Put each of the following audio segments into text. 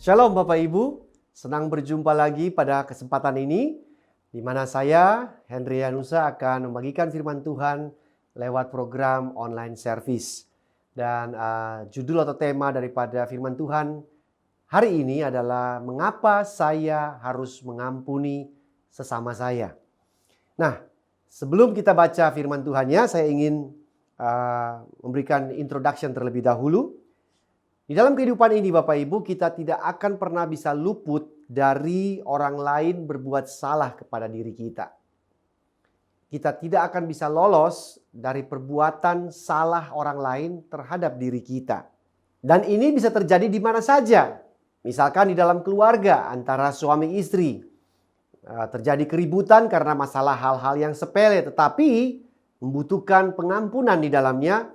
Shalom Bapak Ibu, senang berjumpa lagi pada kesempatan ini di mana saya, Henry Yanusa, akan membagikan firman Tuhan lewat program online service. Dan judul atau tema daripada firman Tuhan hari ini adalah mengapa saya harus mengampuni sesama saya. Nah, sebelum kita baca firman Tuhannya, saya ingin memberikan introduction terlebih dahulu. Di dalam kehidupan ini Bapak Ibu, kita tidak akan pernah bisa luput dari orang lain berbuat salah kepada diri kita. Kita tidak akan bisa lolos dari perbuatan salah orang lain terhadap diri kita. Dan ini bisa terjadi di mana saja. Misalkan di dalam keluarga antara suami istri. Terjadi keributan karena masalah hal-hal yang sepele, tetapi membutuhkan pengampunan di dalamnya,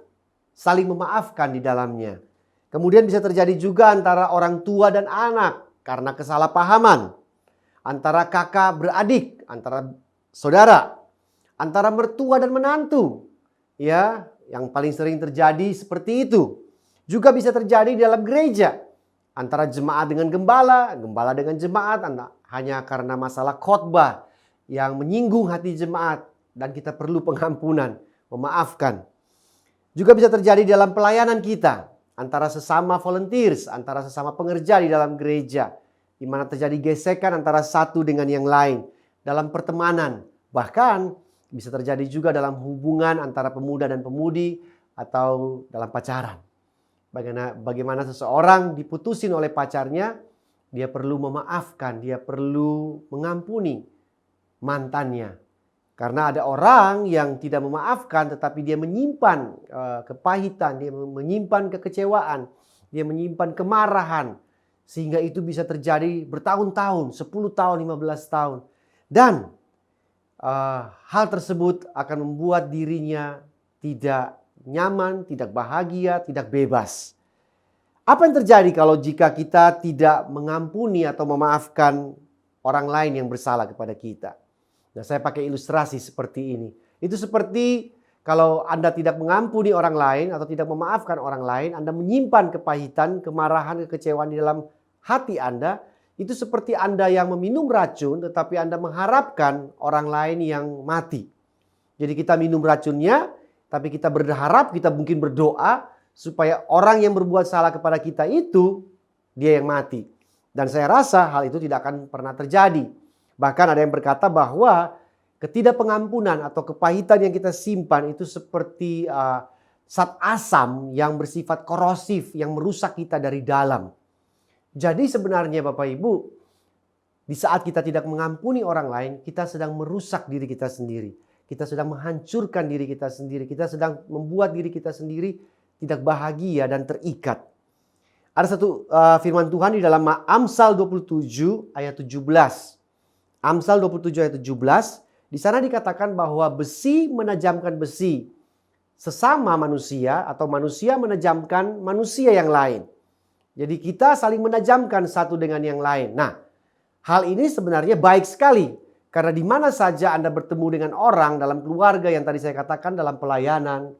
saling memaafkan di dalamnya. Kemudian bisa terjadi juga antara orang tua dan anak karena kesalahpahaman. Antara kakak beradik, antara saudara, antara mertua dan menantu. Ya, yang paling sering terjadi seperti itu. Juga bisa terjadi di dalam gereja. Antara jemaat dengan gembala, gembala dengan jemaat, hanya karena masalah khotbah yang menyinggung hati jemaat dan kita perlu pengampunan, memaafkan. Juga bisa terjadi dalam pelayanan kita. Antara sesama volunteers, antara sesama pengerja di dalam gereja. Di mana terjadi gesekan antara satu dengan yang lain. Dalam pertemanan. Bahkan bisa terjadi juga dalam hubungan antara pemuda dan pemudi. Atau dalam pacaran. Bagaimana seseorang diputusin oleh pacarnya. Dia perlu memaafkan, dia perlu mengampuni mantannya. Karena ada orang yang tidak memaafkan tetapi dia menyimpan kepahitan, dia menyimpan kekecewaan, dia menyimpan kemarahan. Sehingga itu bisa terjadi bertahun-tahun, 10 tahun, 15 tahun. Dan hal tersebut akan membuat dirinya tidak nyaman, tidak bahagia, tidak bebas. Apa yang terjadi kalau jika kita tidak mengampuni atau memaafkan orang lain yang bersalah kepada kita? Nah, saya pakai ilustrasi seperti ini. Itu seperti kalau Anda tidak mengampuni orang lain atau tidak memaafkan orang lain, Anda menyimpan kepahitan, kemarahan, kekecewaan di dalam hati Anda. Itu seperti Anda yang meminum racun tetapi Anda mengharapkan orang lain yang mati. Jadi kita minum racunnya, tapi kita berharap, kita mungkin berdoa supaya orang yang berbuat salah kepada kita itu dia yang mati. Dan saya rasa hal itu tidak akan pernah terjadi. Bahkan ada yang berkata bahwa ketidakpengampunan atau kepahitan yang kita simpan itu seperti zat asam yang bersifat korosif yang merusak kita dari dalam. Jadi sebenarnya Bapak Ibu, di saat kita tidak mengampuni orang lain, kita sedang merusak diri kita sendiri. Kita sedang menghancurkan diri kita sendiri. Kita sedang membuat diri kita sendiri tidak bahagia dan terikat. Ada satu firman Tuhan di dalam Amsal 27 ayat 17. Amsal 27 ayat 17, di sana dikatakan bahwa besi menajamkan besi. Sesama manusia atau manusia menajamkan manusia yang lain. Jadi kita saling menajamkan satu dengan yang lain. Nah, hal ini sebenarnya baik sekali. Karena di mana saja Anda bertemu dengan orang dalam keluarga yang tadi saya katakan, dalam pelayanan,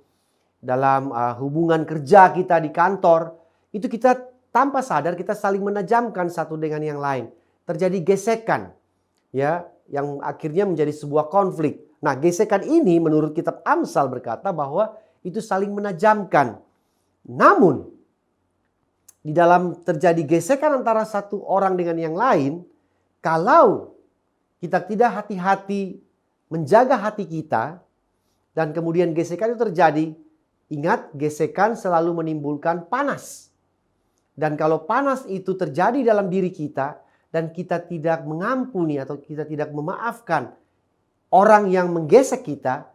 dalam hubungan kerja kita di kantor, itu kita tanpa sadar kita saling menajamkan satu dengan yang lain. Terjadi gesekan. Ya, yang akhirnya menjadi sebuah konflik. Nah, gesekan ini menurut kitab Amsal berkata bahwa itu saling menajamkan. Namun, di dalam terjadi gesekan antara satu orang dengan yang lain, kalau kita tidak hati-hati menjaga hati kita, dan kemudian gesekan itu terjadi, ingat gesekan selalu menimbulkan panas. Dan kalau panas itu terjadi dalam diri kita, dan kita tidak mengampuni atau kita tidak memaafkan orang yang menggesek kita,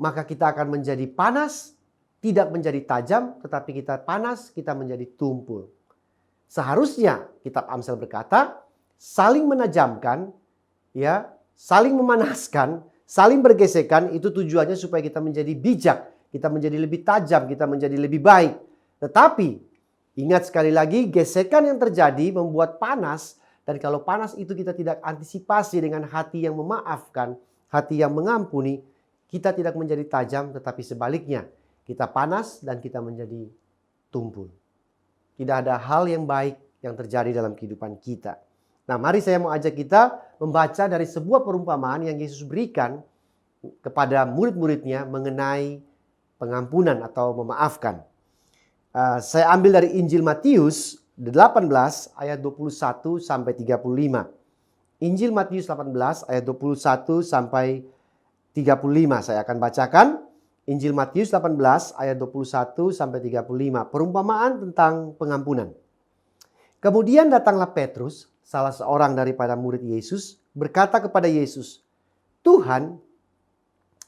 maka kita akan menjadi panas, tidak menjadi tajam, tetapi kita panas, kita menjadi tumpul. Seharusnya kitab Amsal berkata, saling menajamkan, ya, saling memanaskan, saling bergesekan, itu tujuannya supaya kita menjadi bijak, kita menjadi lebih tajam, kita menjadi lebih baik. Tetapi ingat sekali lagi, gesekan yang terjadi membuat panas. Dan kalau panas itu kita tidak antisipasi dengan hati yang memaafkan, hati yang mengampuni, kita tidak menjadi tajam tetapi sebaliknya. Kita panas dan kita menjadi tumpul. Tidak ada hal yang baik yang terjadi dalam kehidupan kita. Nah, mari saya mau ajak kita membaca dari sebuah perumpamaan yang Yesus berikan kepada murid-muridnya mengenai pengampunan atau memaafkan. Saya ambil dari Injil Matius 18 ayat 21 sampai 35. Injil Matius 18 ayat 21 sampai 35 saya akan bacakan. Injil Matius 18 ayat 21 sampai 35. Perumpamaan tentang pengampunan. Kemudian datanglah Petrus, salah seorang daripada murid Yesus, berkata kepada Yesus, "Tuhan,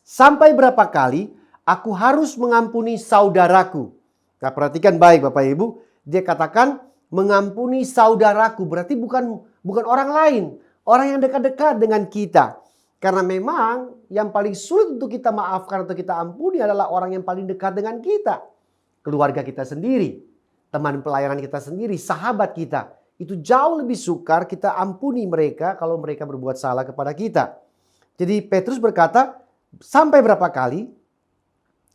sampai berapa kali aku harus mengampuni saudaraku?" Nah, perhatikan baik Bapak Ibu. Dia katakan mengampuni saudaraku. Berarti bukan orang lain. Orang yang dekat-dekat dengan kita. Karena memang yang paling sulit untuk kita maafkan atau kita ampuni adalah orang yang paling dekat dengan kita. Keluarga kita sendiri, teman pelayanan kita sendiri, sahabat kita. Itu jauh lebih sukar kita ampuni mereka kalau mereka berbuat salah kepada kita. Jadi Petrus berkata, sampai berapa kali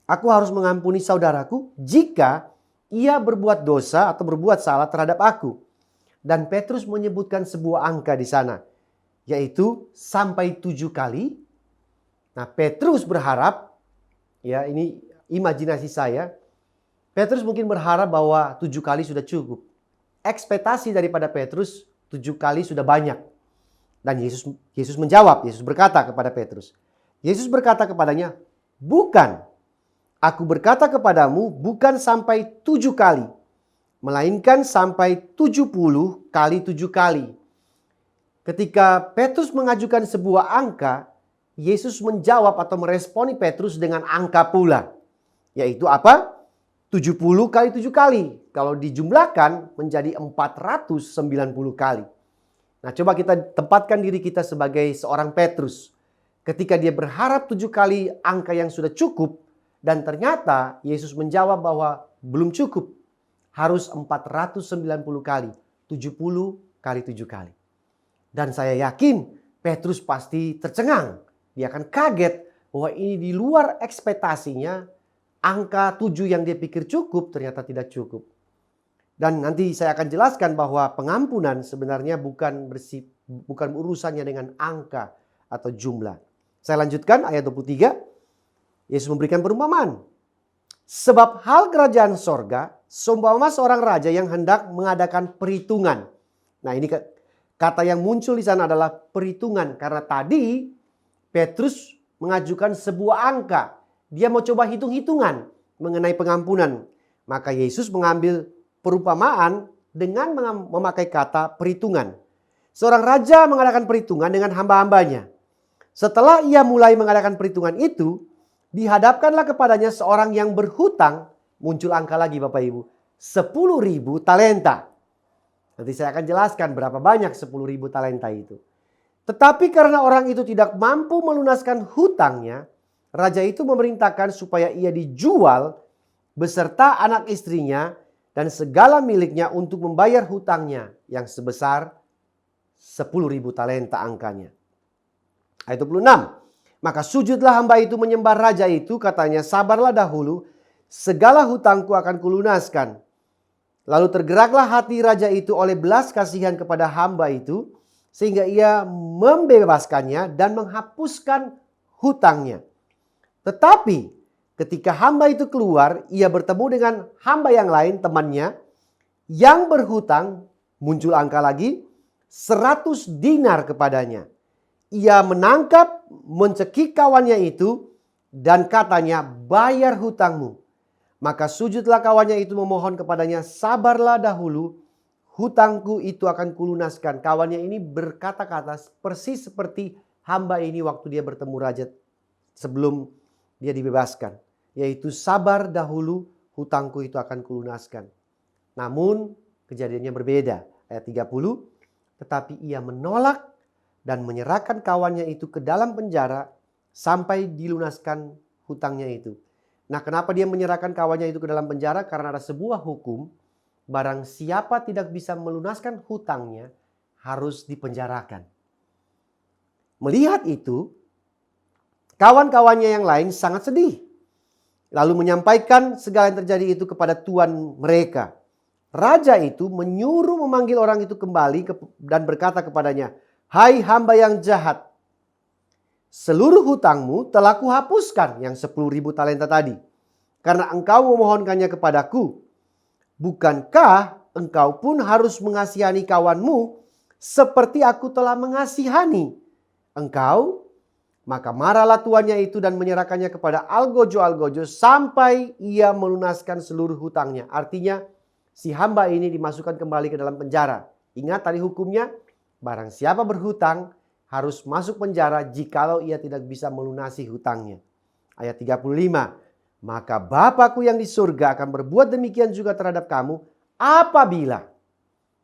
aku harus mengampuni saudaraku jika ia berbuat dosa atau berbuat salah terhadap aku. Dan Petrus menyebutkan sebuah angka di sana, yaitu sampai 7 kali. Nah, Petrus berharap, ya ini imajinasi saya, Petrus mungkin berharap bahwa 7 kali sudah cukup. Ekspektasi daripada Petrus 7 kali sudah banyak. Dan Yesus menjawab, Yesus berkata kepada Petrus. Yesus berkata kepadanya, "Bukan, aku berkata kepadamu bukan sampai 7 kali, melainkan sampai 70 kali 7 kali. Ketika Petrus mengajukan sebuah angka, Yesus menjawab atau meresponi Petrus dengan angka pula. Yaitu apa? 70 kali 7 kali. Kalau dijumlahkan menjadi 490 kali. Nah, coba kita tempatkan diri kita sebagai seorang Petrus. Ketika dia berharap 7 kali angka yang sudah cukup. Dan ternyata Yesus menjawab bahwa belum cukup. Harus 490 kali. 70 kali 7 kali. Dan saya yakin Petrus pasti tercengang. Dia akan kaget bahwa ini di luar ekspektasinya. Angka 7 yang dia pikir cukup ternyata tidak cukup. Dan nanti saya akan jelaskan bahwa pengampunan sebenarnya bukan urusannya dengan angka atau jumlah. Saya lanjutkan ayat 23. Yesus memberikan perumpamaan. Sebab hal kerajaan sorga seumpama seorang raja yang hendak mengadakan perhitungan. Nah, ini kata yang muncul di sana adalah perhitungan. Karena tadi Petrus mengajukan sebuah angka. Dia mau coba hitung-hitungan mengenai pengampunan. Maka Yesus mengambil perumpamaan dengan memakai kata perhitungan. Seorang raja mengadakan perhitungan dengan hamba-hambanya. Setelah ia mulai mengadakan perhitungan itu, dihadapkanlah kepadanya seorang yang berhutang. Muncul angka lagi Bapak Ibu. 10.000 talenta. Nanti saya akan jelaskan berapa banyak 10.000 talenta itu. Tetapi karena orang itu tidak mampu melunaskan hutangnya, raja itu memerintahkan supaya ia dijual beserta anak istrinya dan segala miliknya untuk membayar hutangnya yang sebesar 10.000 talenta angkanya. Ayat 26. Maka sujudlah hamba itu menyembah raja itu, katanya, "Sabarlah dahulu, segala hutangku akan kulunaskan." Lalu tergeraklah hati raja itu oleh belas kasihan kepada hamba itu, sehingga ia membebaskannya dan menghapuskan hutangnya. Tetapi ketika hamba itu keluar, ia bertemu dengan hamba yang lain, temannya, yang berhutang, muncul angka lagi, 100 dinar kepadanya. Ia menangkap, mencekik kawannya itu, dan katanya, "Bayar hutangmu." Maka sujudlah kawannya itu memohon kepadanya, "Sabarlah dahulu, hutangku itu akan kulunaskan." Kawannya ini berkata-kata persis seperti hamba ini waktu dia bertemu raja sebelum dia dibebaskan. Yaitu, "Sabar dahulu, hutangku itu akan kulunaskan." Namun kejadiannya berbeda. Ayat 30. Tetapi ia menolak dan menyerahkan kawannya itu ke dalam penjara sampai dilunaskan hutangnya itu. Nah, kenapa dia menyerahkan kawannya itu ke dalam penjara? Karena ada sebuah hukum, barang siapa tidak bisa melunaskan hutangnya harus dipenjarakan. Melihat itu, kawan-kawannya yang lain sangat sedih. Lalu menyampaikan segala yang terjadi itu kepada tuan mereka. raja itu menyuruh memanggil orang itu kembali dan berkata kepadanya, "Hai hamba yang jahat, seluruh hutangmu telah kuhapuskan," yang 10.000 talenta tadi, "karena engkau memohonkannya kepadaku. Bukankah engkau pun harus mengasihani kawanmu seperti aku telah mengasihani engkau?" Maka marahlah tuannya itu dan menyerahkannya kepada algojo-algojo sampai ia melunaskan seluruh hutangnya. Artinya si hamba ini dimasukkan kembali ke dalam penjara. Ingat tadi hukumnya, barang siapa berhutang harus masuk penjara jikalau ia tidak bisa melunasi hutangnya. Ayat 35. "Maka Bapakku yang di surga akan berbuat demikian juga terhadap kamu apabila,"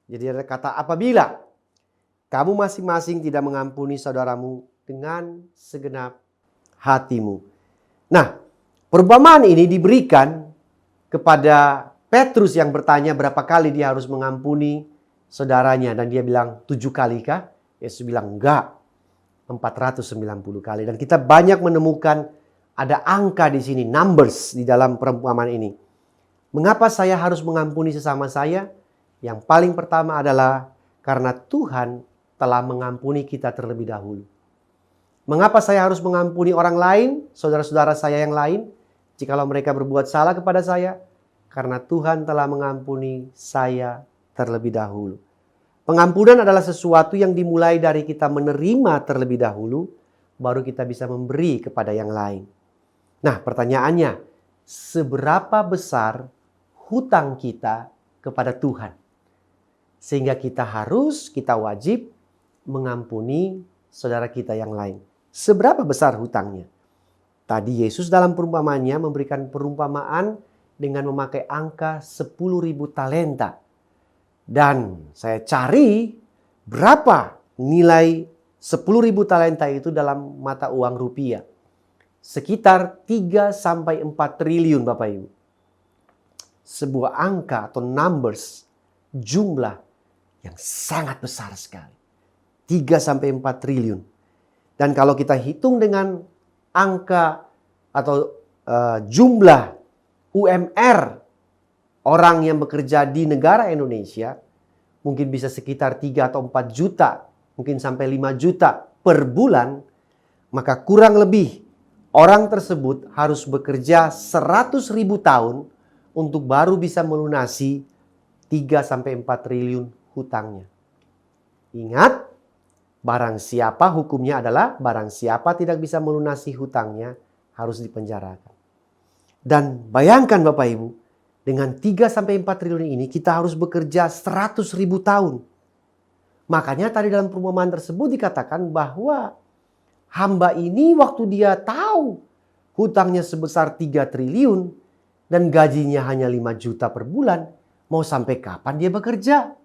jadi ada kata apabila, "kamu masing-masing tidak mengampuni saudaramu dengan segenap hatimu." Nah, perumpamaan ini diberikan kepada Petrus yang bertanya berapa kali dia harus mengampuni saudaranya. Dan dia bilang 7 kali kah? Yesus bilang enggak, 490 kali. Dan kita banyak menemukan ada angka di sini, numbers di dalam perumpamaan ini. Mengapa saya harus mengampuni sesama saya? Yang paling pertama adalah karena Tuhan telah mengampuni kita terlebih dahulu. Mengapa saya harus mengampuni orang lain, saudara-saudara saya yang lain, jikalau mereka berbuat salah kepada saya? Karena Tuhan telah mengampuni saya terlebih dahulu. Pengampunan adalah sesuatu yang dimulai dari kita menerima terlebih dahulu, baru kita bisa memberi kepada yang lain. Nah, pertanyaannya, seberapa besar hutang kita kepada Tuhan? Sehingga kita wajib mengampuni saudara kita yang lain. Seberapa besar hutangnya? Tadi Yesus dalam perumpamaannya memberikan perumpamaan dengan memakai angka 10.000 talenta. Dan saya cari berapa nilai 10.000 talenta itu dalam mata uang rupiah. Sekitar 3-4 triliun Bapak Ibu. Sebuah angka atau numbers, jumlah yang sangat besar sekali. 3-4 triliun. Dan kalau kita hitung dengan angka atau jumlah UMR orang yang bekerja di negara Indonesia, mungkin bisa sekitar 3 atau 4 juta, mungkin sampai 5 juta per bulan, maka kurang lebih orang tersebut harus bekerja 100.000 tahun untuk baru bisa melunasi 3-4 triliun hutangnya. Ingat, barang siapa hukumnya adalah barang siapa tidak bisa melunasi hutangnya harus dipenjarakan. Dan bayangkan Bapak Ibu, dengan 3-4 triliun ini kita harus bekerja 100.000 tahun. Makanya tadi dalam perumpamaan tersebut dikatakan bahwa hamba ini waktu dia tahu hutangnya sebesar 3 triliun dan gajinya hanya 5 juta per bulan, mau sampai kapan dia bekerja?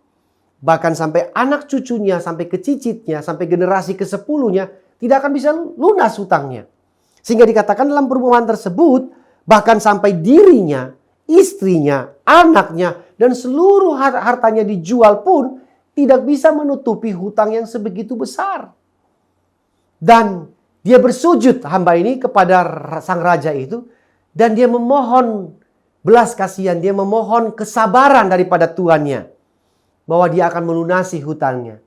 Bahkan sampai anak cucunya, sampai ke cicitnya, sampai generasi ke-10-nya tidak akan bisa lunas hutangnya. Sehingga dikatakan dalam perumpamaan tersebut, bahkan sampai dirinya, istrinya, anaknya, dan seluruh hartanya dijual pun tidak bisa menutupi hutang yang sebegitu besar. Dan dia bersujud hamba ini kepada sang raja itu, dan dia memohon belas kasihan, dia memohon kesabaran daripada tuannya, bahwa dia akan melunasi hutangnya.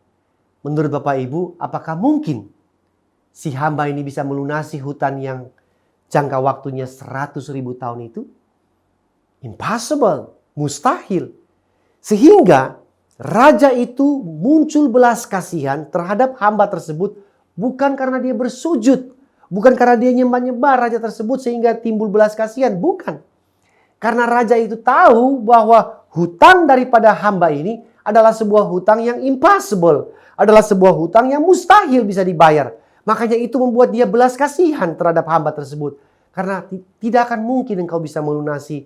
Menurut Bapak Ibu, apakah mungkin si hamba ini bisa melunasi hutang yang jangka waktunya 100.000 tahun itu? Impossible, mustahil. Sehingga raja itu muncul belas kasihan terhadap hamba tersebut bukan karena dia bersujud, bukan karena dia nyembah-nyembah raja tersebut sehingga timbul belas kasihan, bukan. Karena raja itu tahu bahwa hutang daripada hamba ini adalah sebuah hutang yang impossible, adalah sebuah hutang yang mustahil bisa dibayar. Makanya itu membuat dia belas kasihan terhadap hamba tersebut. Karena tidak akan mungkin engkau bisa melunasi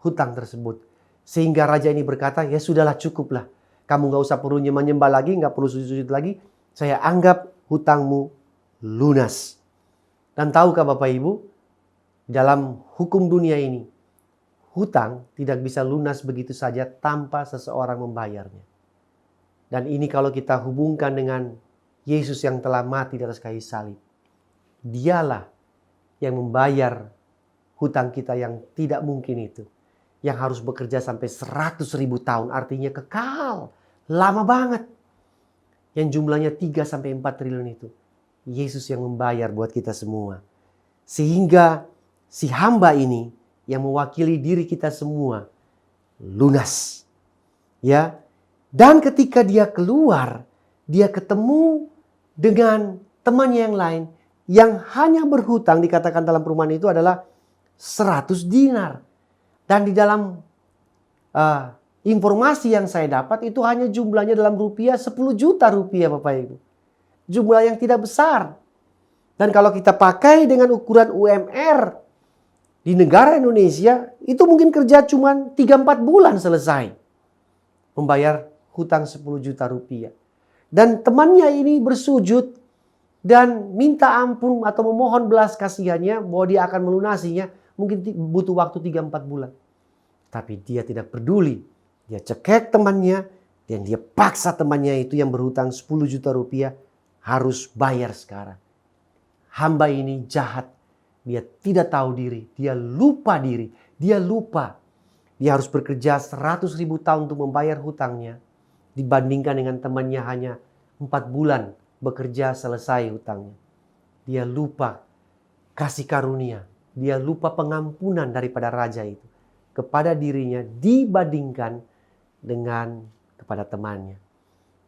hutang tersebut. Sehingga raja ini berkata, ya sudahlah, cukuplah. Kamu gak usah perlu nyembah lagi, gak perlu sujud lagi. Saya anggap hutangmu lunas. Dan tahukah Bapak Ibu, dalam hukum dunia ini, hutang tidak bisa lunas begitu saja tanpa seseorang membayarnya. Dan ini kalau kita hubungkan dengan Yesus yang telah mati di atas kayu salib. Dialah yang membayar hutang kita yang tidak mungkin itu. yang harus bekerja sampai 100.000 tahun, artinya kekal, lama banget. Yang jumlahnya 3 sampai 4 triliun itu. Yesus yang membayar buat kita semua. Sehingga si hamba ini yang mewakili diri kita semua lunas. Ya. Dan ketika dia keluar, dia ketemu dengan temannya yang lain yang hanya berhutang, dikatakan dalam perumpamaan itu adalah 100 dinar. Dan di dalam informasi yang saya dapat itu hanya jumlahnya dalam rupiah 10 juta rupiah Bapak Ibu. Jumlah yang tidak besar. Dan kalau kita pakai dengan ukuran UMR di negara Indonesia, itu mungkin kerja cuma 3-4 bulan selesai membayar hutang 10 juta rupiah. Dan temannya ini bersujud dan minta ampun atau memohon belas kasihannya bahwa dia akan melunasinya, mungkin butuh waktu 3-4 bulan. Tapi dia tidak peduli. Dia cekek temannya dan dia paksa temannya itu yang berhutang 10 juta rupiah harus bayar sekarang. Hamba ini jahat. Dia tidak tahu diri. Dia lupa diri. Dia lupa. Dia harus bekerja 100.000 tahun untuk membayar hutangnya. Dibandingkan dengan temannya hanya 4 bulan bekerja selesai hutangnya. Dia lupa kasih karunia. Dia lupa pengampunan daripada raja itu kepada dirinya dibandingkan dengan kepada temannya.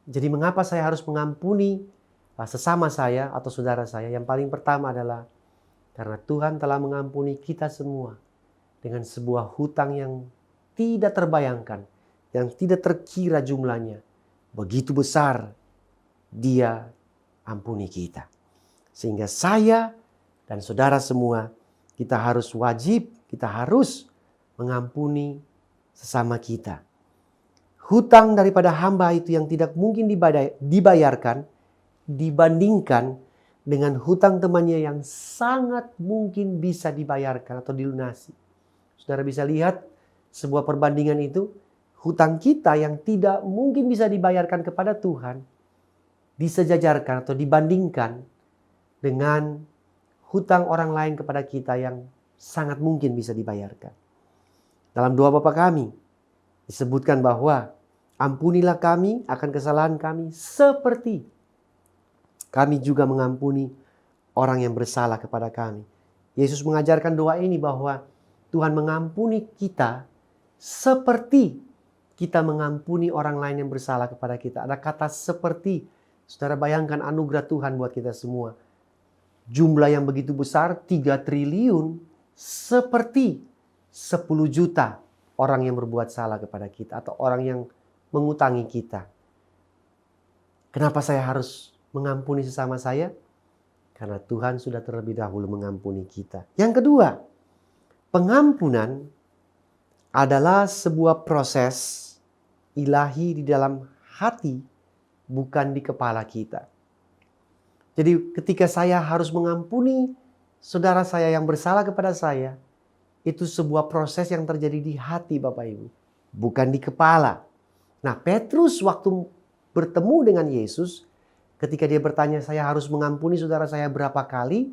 Jadi mengapa saya harus mengampuni sesama saya atau saudara saya? Yang paling pertama adalah karena Tuhan telah mengampuni kita semua dengan sebuah hutang yang tidak terbayangkan, yang tidak terkira jumlahnya. Begitu besar Dia ampuni kita. Sehingga saya dan saudara semua, kita harus wajib, kita harus mengampuni sesama kita. Hutang daripada hamba itu yang tidak mungkin dibayarkan dibandingkan dengan hutang temannya yang sangat mungkin bisa dibayarkan atau dilunasi. Saudara bisa lihat sebuah perbandingan itu, hutang kita yang tidak mungkin bisa dibayarkan kepada Tuhan disejajarkan atau dibandingkan dengan hutang orang lain kepada kita yang sangat mungkin bisa dibayarkan. Dalam doa Bapa kami disebutkan bahwa ampunilah kami akan kesalahan kami seperti kami juga mengampuni orang yang bersalah kepada kami. Yesus mengajarkan doa ini bahwa Tuhan mengampuni kita seperti kita mengampuni orang lain yang bersalah kepada kita. Ada kata seperti. Saudara bayangkan anugerah Tuhan buat kita semua. Jumlah yang begitu besar, 3 triliun, seperti 10 juta orang yang berbuat salah kepada kita. Atau orang yang mengutangi kita. Kenapa saya harus mengampuni sesama saya? Karena Tuhan sudah terlebih dahulu mengampuni kita. Yang kedua, pengampunan adalah sebuah proses ilahi di dalam hati, bukan di kepala kita. Jadi ketika saya harus mengampuni saudara saya yang bersalah kepada saya, itu sebuah proses yang terjadi di hati Bapak Ibu, bukan di kepala. Nah, Petrus waktu bertemu dengan Yesus, ketika dia bertanya, saya harus mengampuni saudara saya berapa kali?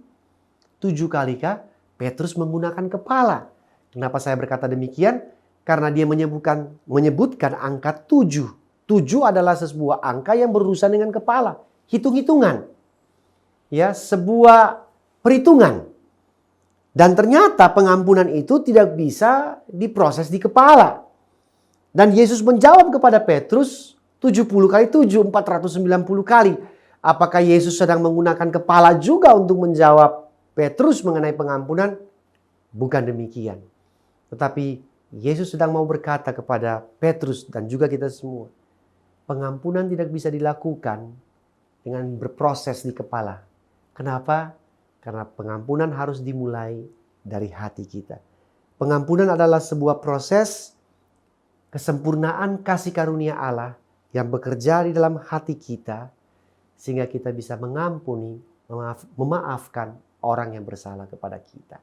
7 kali kah? Petrus menggunakan kepala. Kenapa saya berkata demikian? Karena dia menyebutkan angka 7. 7 adalah sebuah angka yang berurusan dengan kepala. Hitung-hitungan. Ya, sebuah perhitungan. Dan ternyata pengampunan itu tidak bisa diproses di kepala. Dan Yesus menjawab kepada Petrus 70 kali 7, 490 kali. Apakah Yesus sedang menggunakan kepala juga untuk menjawab Petrus mengenai pengampunan? Bukan demikian. Tetapi Yesus sedang mau berkata kepada Petrus dan juga kita semua, pengampunan tidak bisa dilakukan dengan berproses di kepala. Kenapa? Karena pengampunan harus dimulai dari hati kita. Pengampunan adalah sebuah proses kesempurnaan kasih karunia Allah yang bekerja di dalam hati kita sehingga kita bisa mengampuni, memaafkan orang yang bersalah kepada kita.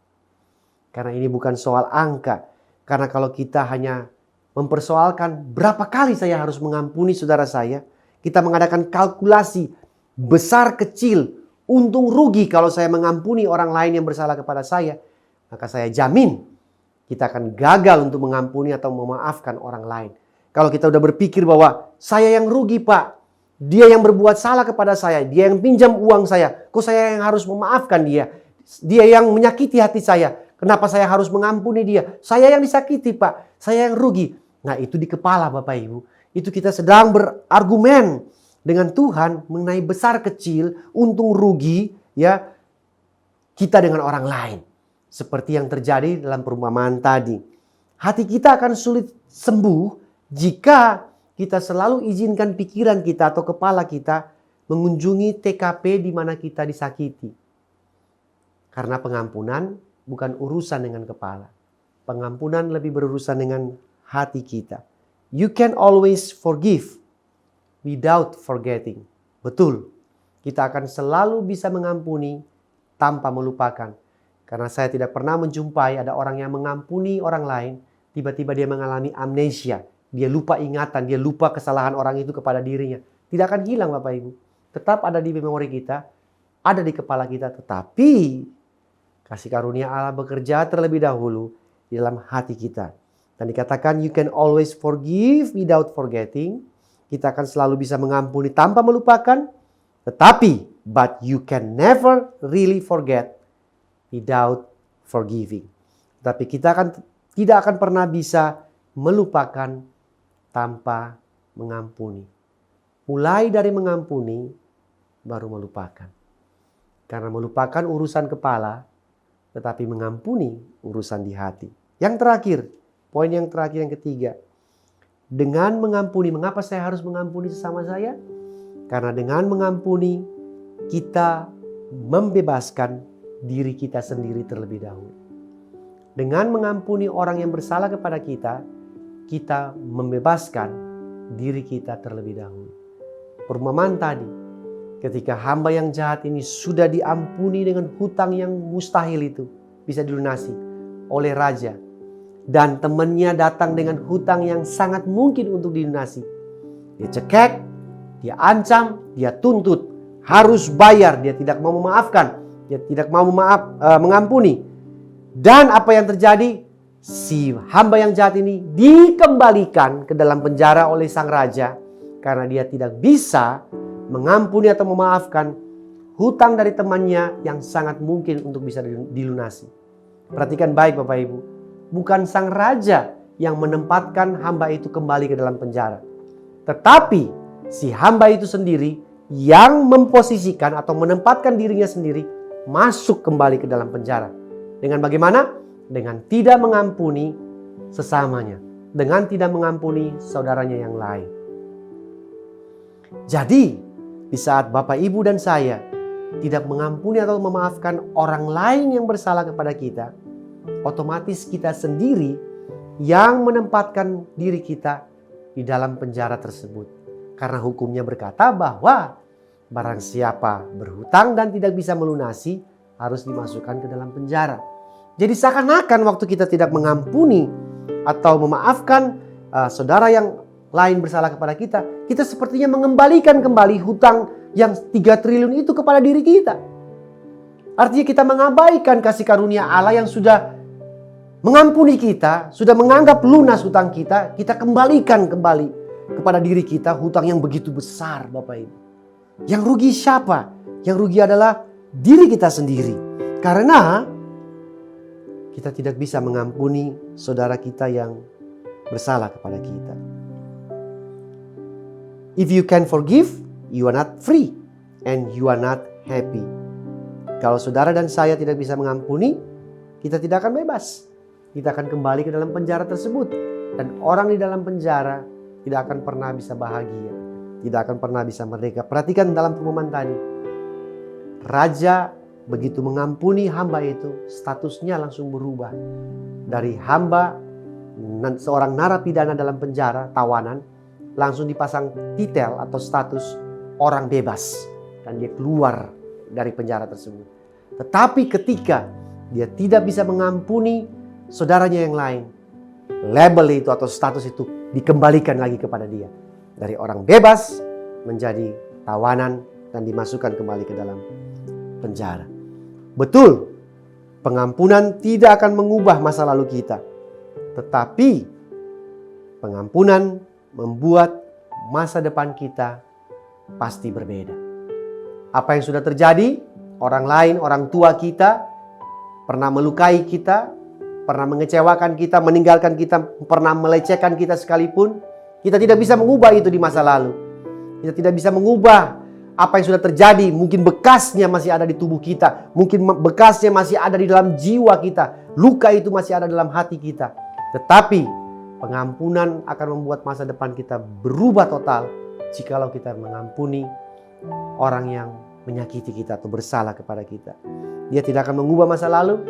Karena ini bukan soal angka. Karena kalau kita hanya mempersoalkan berapa kali saya harus mengampuni saudara saya, kita mengadakan kalkulasi besar kecil, untung rugi kalau saya mengampuni orang lain yang bersalah kepada saya, maka saya jamin kita akan gagal untuk mengampuni atau memaafkan orang lain. Kalau kita udah berpikir bahwa saya yang rugi Pak, dia yang berbuat salah kepada saya, dia yang pinjam uang saya, kok saya yang harus memaafkan dia? Dia yang menyakiti hati saya, kenapa saya harus mengampuni dia? Saya yang disakiti Pak, saya yang rugi. Nah itu di kepala Bapak Ibu, itu kita sedang berargumen dengan Tuhan mengenai besar kecil, untung rugi ya kita dengan orang lain. Seperti yang terjadi dalam perumpamaan tadi. Hati kita akan sulit sembuh jika kita selalu izinkan pikiran kita atau kepala kita mengunjungi TKP di mana kita disakiti. Karena pengampunan bukan urusan dengan kepala. Pengampunan lebih berurusan dengan hati kita. You can always forgive without forgetting. Betul, kita akan selalu bisa mengampuni tanpa melupakan. Karena saya tidak pernah menjumpai ada orang yang mengampuni orang lain, tiba-tiba dia mengalami amnesia. Dia lupa ingatan, dia lupa kesalahan orang itu kepada dirinya. Tidak akan hilang Bapak Ibu. Tetap ada di memori kita, ada di kepala kita. Tetapi kasih karunia Allah bekerja terlebih dahulu di dalam hati kita. Dan dikatakan you can always forgive without forgetting. Kita akan selalu bisa mengampuni tanpa melupakan. Tetapi, but you can never really forget without forgiving. Tapi kita tidak akan pernah bisa melupakan tanpa mengampuni. Mulai dari mengampuni, baru melupakan. Karena melupakan urusan kepala, tetapi mengampuni urusan di hati. Yang terakhir, poin yang terakhir yang ketiga. Dengan mengampuni, mengapa saya harus mengampuni sesama saya? Karena dengan mengampuni, kita membebaskan diri kita sendiri terlebih dahulu. Dengan mengampuni orang yang bersalah kepada kita, kita membebaskan diri kita terlebih dahulu. Perumpamaan tadi, ketika hamba yang jahat ini sudah diampuni dengan hutang yang mustahil itu, bisa dilunasi oleh raja. Dan temannya datang dengan hutang yang sangat mungkin untuk dilunasi. Dia cekek, dia ancam, dia tuntut, harus bayar, dia tidak mau memaafkan, dia tidak mau mengampuni. Dan apa yang terjadi? Si hamba yang jahat ini dikembalikan ke dalam penjara oleh sang raja karena dia tidak bisa mengampuni atau memaafkan hutang dari temannya yang sangat mungkin untuk bisa dilunasi. Perhatikan baik Bapak Ibu, bukan sang raja yang menempatkan hamba itu kembali ke dalam penjara, tetapi si hamba itu sendiri yang memposisikan atau menempatkan dirinya sendiri masuk kembali ke dalam penjara. Dengan bagaimana? Dengan tidak mengampuni sesamanya, dengan tidak mengampuni saudaranya yang lain. Jadi, di saat Bapak, Ibu, dan saya tidak mengampuni atau memaafkan orang lain yang bersalah kepada kita, otomatis kita sendiri yang menempatkan diri kita di dalam penjara tersebut. Karena hukumnya berkata bahwa barang siapa berhutang dan tidak bisa melunasi harus dimasukkan ke dalam penjara. Jadi seakan-akan waktu kita tidak mengampuni atau memaafkan saudara yang lain bersalah kepada kita, kita sepertinya mengembalikan kembali hutang yang 3 triliun itu kepada diri kita. Artinya kita mengabaikan kasih karunia Allah yang sudah mengampuni kita, sudah menganggap lunas hutang kita, kita kembalikan kembali kepada diri kita hutang yang begitu besar Bapak Ibu. Yang rugi siapa? Yang rugi adalah diri kita sendiri. Karena kita tidak bisa mengampuni saudara kita yang bersalah kepada kita. If you can forgive, you are not free and you are not happy. Kalau saudara dan saya tidak bisa mengampuni, kita tidak akan bebas. Kita akan kembali ke dalam penjara tersebut. Dan orang di dalam penjara tidak akan pernah bisa bahagia. Tidak akan pernah bisa merdeka. Perhatikan dalam perumpamaan tadi. Raja begitu mengampuni hamba itu, statusnya langsung berubah. Dari hamba, seorang narapidana dalam penjara, tawanan, langsung dipasang titel atau status orang bebas. Dan dia keluar dari penjara tersebut. Tetapi ketika dia tidak bisa mengampuni saudaranya yang lain, label itu atau status itu dikembalikan lagi kepada dia. Dari orang bebas menjadi tawanan dan dimasukkan kembali ke dalam penjara. Betul, pengampunan tidak akan mengubah masa lalu kita. Tetapi pengampunan membuat masa depan kita pasti berbeda. Apa yang sudah terjadi, orang lain, orang tua kita pernah melukai kita, pernah mengecewakan kita, meninggalkan kita, pernah melecehkan kita sekalipun, kita tidak bisa mengubah itu di masa lalu. Kita tidak bisa mengubah apa yang sudah terjadi. Mungkin bekasnya masih ada di tubuh kita, mungkin bekasnya masih ada di dalam jiwa kita, luka itu masih ada dalam hati kita. Tetapi pengampunan akan membuat masa depan kita berubah total jikalau kita mengampuni orang yang menyakiti kita atau bersalah kepada kita. Dia tidak akan mengubah masa lalu,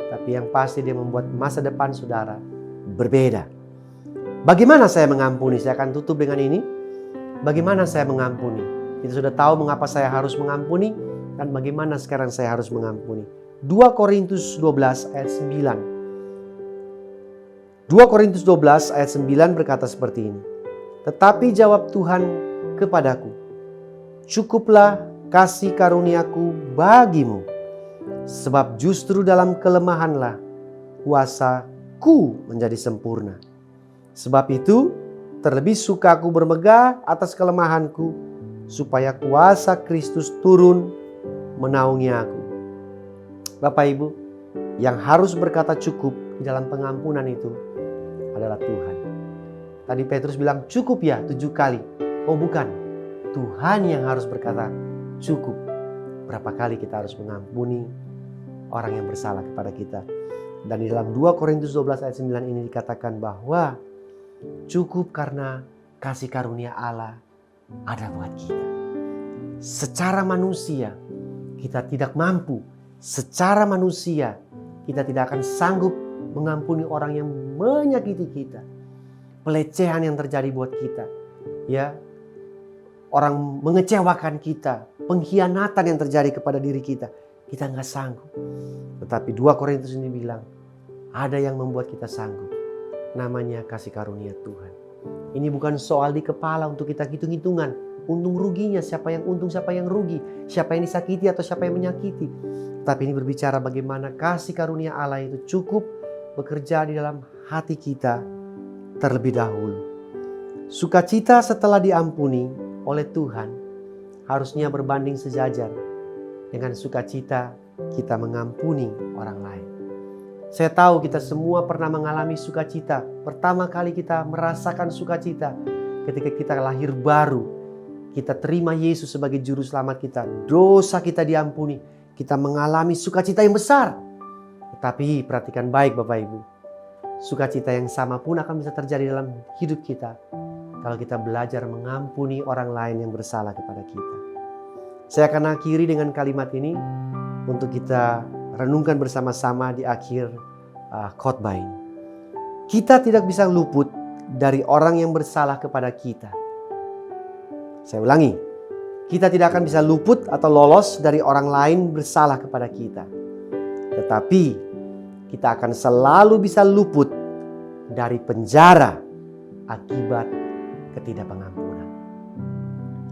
tapi yang pasti dia membuat masa depan saudara berbeda. Bagaimana saya mengampuni? Saya akan tutup dengan ini. Bagaimana saya mengampuni? Kita sudah tahu mengapa saya harus mengampuni dan bagaimana sekarang saya harus mengampuni. 2 Korintus 12 ayat 9. 2 Korintus 12 ayat 9 berkata seperti ini. Tetapi jawab Tuhan kepadaku, cukuplah kasih karuniaku bagimu, sebab justru dalam kelemahanlah kuasaku menjadi sempurna. Sebab itu terlebih suka aku bermegah atas kelemahanku, supaya kuasa Kristus turun menaungi aku. Bapak Ibu, yang harus berkata cukup di dalam pengampunan itu adalah Tuhan. Tadi Petrus bilang cukup ya 7 kali. Oh bukan, Tuhan yang harus berkata cukup. Berapa kali kita harus mengampuni orang yang bersalah kepada kita. Dan di dalam 2 Korintus 12 ayat 9 ini dikatakan bahwa cukup karena kasih karunia Allah ada buat kita. Secara manusia kita tidak mampu. Secara manusia kita tidak akan sanggup mengampuni orang yang menyakiti kita. Pelecehan yang terjadi buat kita, ya, orang mengecewakan kita, pengkhianatan yang terjadi kepada diri kita nggak sanggup. Tetapi 2 Korintus ini bilang ada yang membuat kita sanggup, namanya kasih karunia Tuhan. Ini bukan soal di kepala untuk kita hitung-hitungan untung ruginya, siapa yang untung siapa yang rugi, siapa yang disakiti atau siapa yang menyakiti. Tapi ini berbicara bagaimana kasih karunia Allah itu cukup bekerja di dalam hati kita terlebih dahulu. Sukacita setelah diampuni oleh Tuhan harusnya berbanding sejajar dengan sukacita kita mengampuni orang lain. Saya tahu kita semua pernah mengalami sukacita. Pertama kali kita merasakan sukacita ketika kita lahir baru. Kita terima Yesus sebagai juru selamat kita. Dosa kita diampuni. Kita mengalami sukacita yang besar. Tetapi perhatikan baik Bapak Ibu. Sukacita yang sama pun akan bisa terjadi dalam hidup kita kalau kita belajar mengampuni orang lain yang bersalah kepada kita. Saya akan akhiri dengan kalimat ini untuk kita renungkan bersama-sama di akhir khotbah ini. Kita tidak bisa luput dari orang yang bersalah kepada kita. Saya ulangi, kita tidak akan bisa luput atau lolos dari orang lain bersalah kepada kita. Tetapi kita akan selalu bisa luput dari penjara akibat ketidakpengampunan.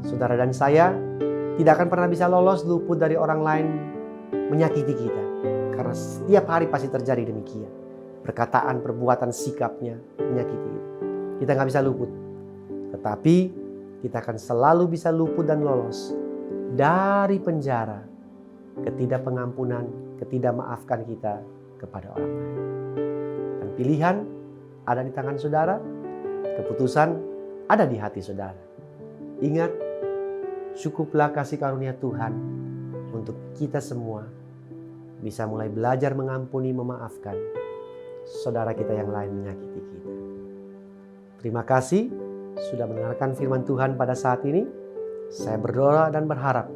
Saudara dan saya tidak akan pernah bisa lolos luput dari orang lain menyakiti kita. Karena setiap hari pasti terjadi demikian. Perkataan, perbuatan, sikapnya menyakiti kita. Kita nggak bisa luput. Tetapi kita akan selalu bisa luput dan lolos dari penjara ketidakpengampunan, ketidakmaafkan kita kepada orang lain. Dan pilihan ada di tangan saudara, keputusan ada di hati saudara. Ingat, cukuplah kasih karunia Tuhan untuk kita semua bisa mulai belajar mengampuni, memaafkan saudara kita yang lain menyakiti kita. Terima kasih sudah mendengarkan firman Tuhan pada saat ini. Saya berdoa dan berharap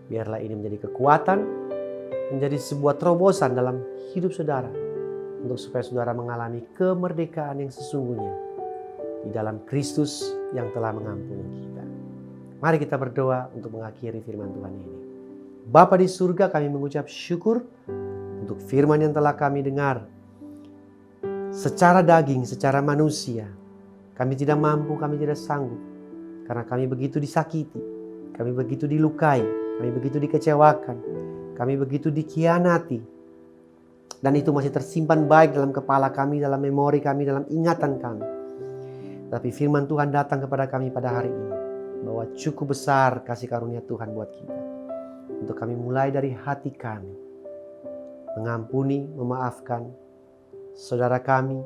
biarlah ini menjadi kekuatan, menjadi sebuah terobosan dalam hidup saudara untuk supaya saudara mengalami kemerdekaan yang sesungguhnya di dalam Kristus yang telah mengampuni kita. Mari kita berdoa untuk mengakhiri firman Tuhan ini. Bapa di surga, kami mengucap syukur untuk firman yang telah kami dengar. Secara daging, secara manusia, kami tidak mampu, kami tidak sanggup. Karena kami begitu disakiti, kami begitu dilukai, kami begitu dikecewakan, kami begitu dikhianati. Dan itu masih tersimpan baik dalam kepala kami, dalam memori kami, dalam ingatan kami. Tapi firman Tuhan datang kepada kami pada hari ini, bahwa cukup besar kasih karunia Tuhan buat kita. Untuk kami mulai dari hati kami, mengampuni, memaafkan saudara kami,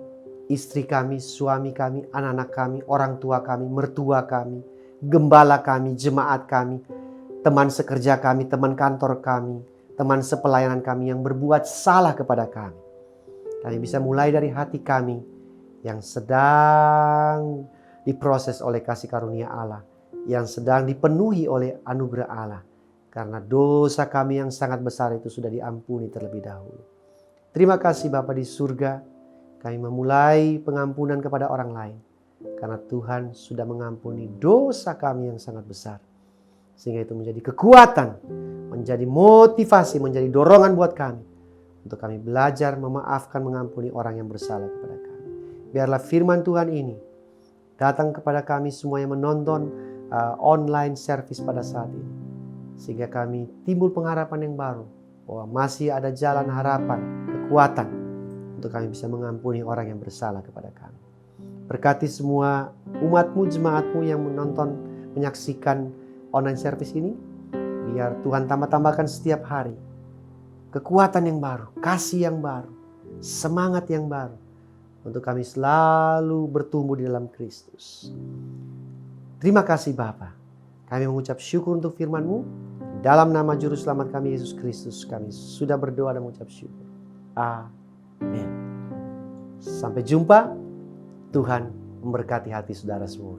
istri kami, suami kami, anak-anak kami, orang tua kami, mertua kami, gembala kami, jemaat kami, teman sekerja kami, teman kantor kami, teman sepelayanan kami yang berbuat salah kepada kami. Kami bisa mulai dari hati kami yang sedang diproses oleh kasih karunia Allah, yang sedang dipenuhi oleh anugerah Allah. Karena dosa kami yang sangat besar itu sudah diampuni terlebih dahulu. Terima kasih Bapa di surga, kami memulai pengampunan kepada orang lain. Karena Tuhan sudah mengampuni dosa kami yang sangat besar. Sehingga itu menjadi kekuatan, menjadi motivasi, menjadi dorongan buat kami. Untuk kami belajar memaafkan, mengampuni orang yang bersalah kepada kami. Biarlah firman Tuhan ini datang kepada kami semua yang menonton online service pada saat ini. Sehingga kami timbul pengharapan yang baru. Bahwa masih ada jalan harapan, kekuatan. Untuk kami bisa mengampuni orang yang bersalah kepada kami. Berkati semua umatmu, jemaatmu yang menonton, menyaksikan online service ini. Biar Tuhan tambah-tambahkan setiap hari kekuatan yang baru, kasih yang baru, semangat yang baru. Untuk kami selalu bertumbuh di dalam Kristus. Terima kasih Bapa. Kami mengucap syukur untuk firman-Mu. Dalam nama Juru Selamat kami Yesus Kristus, kami sudah berdoa dan mengucap syukur. Amin. Sampai jumpa. Tuhan memberkati hati saudara semua.